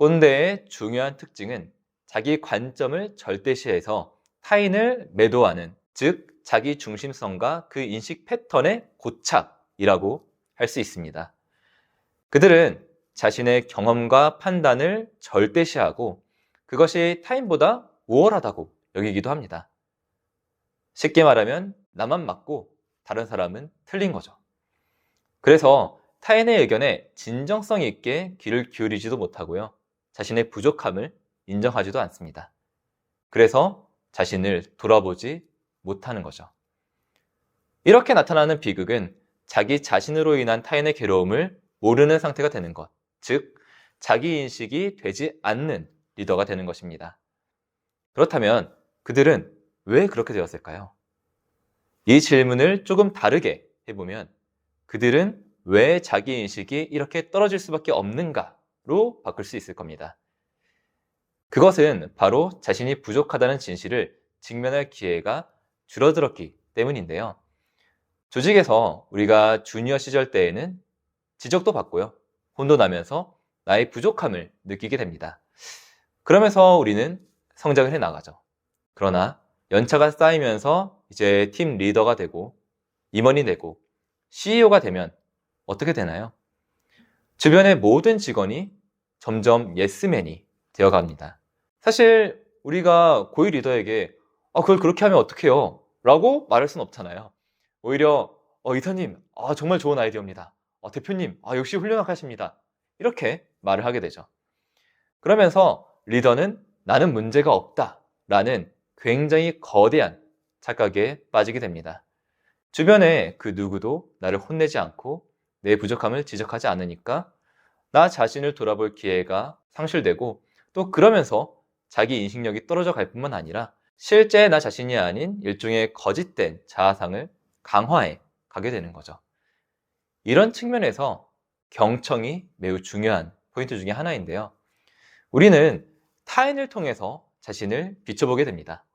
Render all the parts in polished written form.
꼰대의 중요한 특징은 자기 관점을 절대시해서 타인을 매도하는, 즉 자기 중심성과 그 인식 패턴의 고착이라고 할 수 있습니다. 그들은 자신의 경험과 판단을 절대시하고 그것이 타인보다 우월하다고 여기기도 합니다. 쉽게 말하면 나만 맞고 다른 사람은 틀린 거죠. 그래서 타인의 의견에 진정성 있게 귀를 기울이지도 못하고요. 자신의 부족함을 인정하지도 않습니다. 그래서 자신을 돌아보지 못하는 거죠. 이렇게 나타나는 비극은 자기 자신으로 인한 타인의 괴로움을 모르는 상태가 되는 것, 즉 자기 인식이 되지 않는 리더가 되는 것입니다. 그렇다면 그들은 왜 그렇게 되었을까요? 이 질문을 조금 다르게 해보면 그들은 왜 자기 인식이 이렇게 떨어질 수밖에 없는가로 바꿀 수 있을 겁니다. 그것은 바로 자신이 부족하다는 진실을 직면할 기회가 줄어들었기 때문인데요. 조직에서 우리가 주니어 시절 때에는 지적도 받고요. 혼도 나면서 나의 부족함을 느끼게 됩니다. 그러면서 우리는 성장을 해 나가죠. 그러나 연차가 쌓이면서 이제 팀 리더가 되고 임원이 되고 CEO가 되면 어떻게 되나요? 주변의 모든 직원이 점점 예스맨이 되어갑니다. 사실 우리가 고위 리더에게 그걸 그렇게 하면 어떡해요? 라고 말할 수는 없잖아요. 오히려 이사님 정말 좋은 아이디어입니다. 대표님 역시 훌륭하십니다. 이렇게 말을 하게 되죠. 그러면서 리더는 나는 문제가 없다 라는 굉장히 거대한 착각에 빠지게 됩니다. 주변에 그 누구도 나를 혼내지 않고 내 부족함을 지적하지 않으니까 나 자신을 돌아볼 기회가 상실되고 또 그러면서 자기 인식력이 떨어져 갈 뿐만 아니라 실제 나 자신이 아닌 일종의 거짓된 자아상을 강화해 가게 되는 거죠. 이런 측면에서 경청이 매우 중요한 포인트 중에 하나인데요. 우리는 타인을 통해서 자신을 비춰보게 됩니다.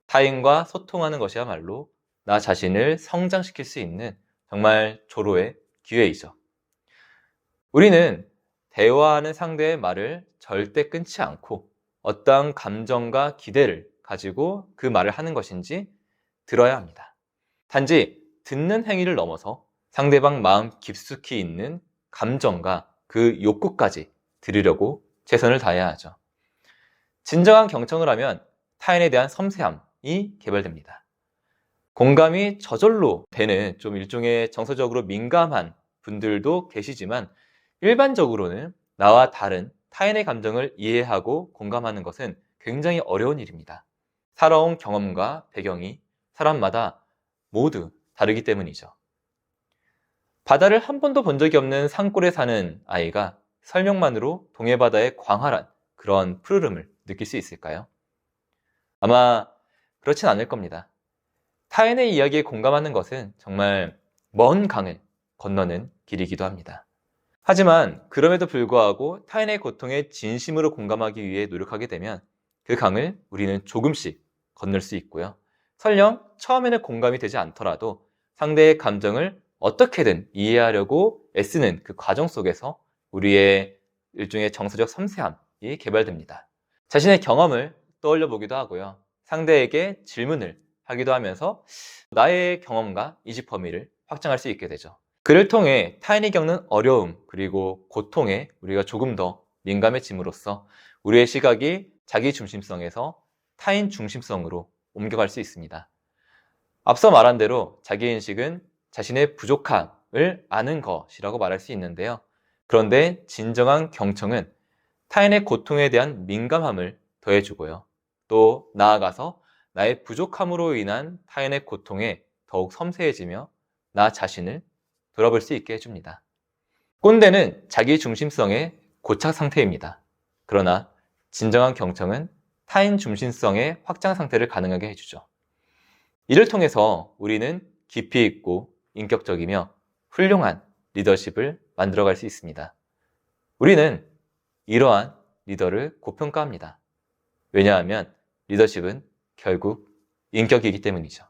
타인과 소통하는 것이야말로 나 자신을 성장시킬 수 있는 정말 조로의 기회이죠. 우리는 대화하는 상대의 말을 절대 끊지 않고 어떠한 감정과 기대를 가지고 그 말을 하는 것인지 들어야 합니다. 단지 듣는 행위를 넘어서 상대방 마음 깊숙이 있는 감정과 그 욕구까지 들으려고 최선을 다해야 하죠. 진정한 경청을 하면 타인에 대한 섬세함이 개발됩니다. 공감이 저절로 되는 좀 일종의 정서적으로 민감한 분들도 계시지만 일반적으로는 나와 다른 타인의 감정을 이해하고 공감하는 것은 굉장히 어려운 일입니다. 살아온 경험과 배경이 사람마다 모두 다르기 때문이죠. 바다를 한 번도 본 적이 없는 산골에 사는 아이가 설명만으로 동해바다의 광활한 그런 푸르름을 느낄 수 있을까요? 아마 그렇진 않을 겁니다. 타인의 이야기에 공감하는 것은 정말 먼 강을 건너는 길이기도 합니다. 하지만 그럼에도 불구하고 타인의 고통에 진심으로 공감하기 위해 노력하게 되면 그 강을 우리는 조금씩 건널 수 있고요. 설령 처음에는 공감이 되지 않더라도 상대의 감정을 어떻게든 이해하려고 애쓰는 그 과정 속에서 우리의 일종의 정서적 섬세함이 개발됩니다. 자신의 경험을 떠올려 보기도 하고요. 상대에게 질문을 하기도 하면서 나의 경험과 인식 범위를 확장할 수 있게 되죠. 그를 통해 타인이 겪는 어려움 그리고 고통에 우리가 조금 더 민감해짐으로써 우리의 시각이 자기 중심성에서 타인 중심성으로 옮겨갈 수 있습니다. 앞서 말한 대로 자기인식은 자신의 부족함을 아는 것이라고 말할 수 있는데요. 그런데 진정한 경청은 타인의 고통에 대한 민감함을 더해주고요. 또 나아가서 나의 부족함으로 인한 타인의 고통에 더욱 섬세해지며 나 자신을 돌아볼 수 있게 해줍니다. 꼰대는 자기 중심성의 고착 상태입니다. 그러나 진정한 경청은 타인 중심성의 확장 상태를 가능하게 해주죠. 이를 통해서 우리는 깊이 있고 인격적이며 훌륭한 리더십을 만들어갈 수 있습니다. 우리는 이러한 리더를 고평가합니다. 왜냐하면 리더십은 결국 인격이기 때문이죠.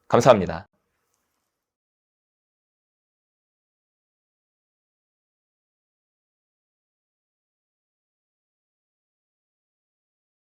감사합니다.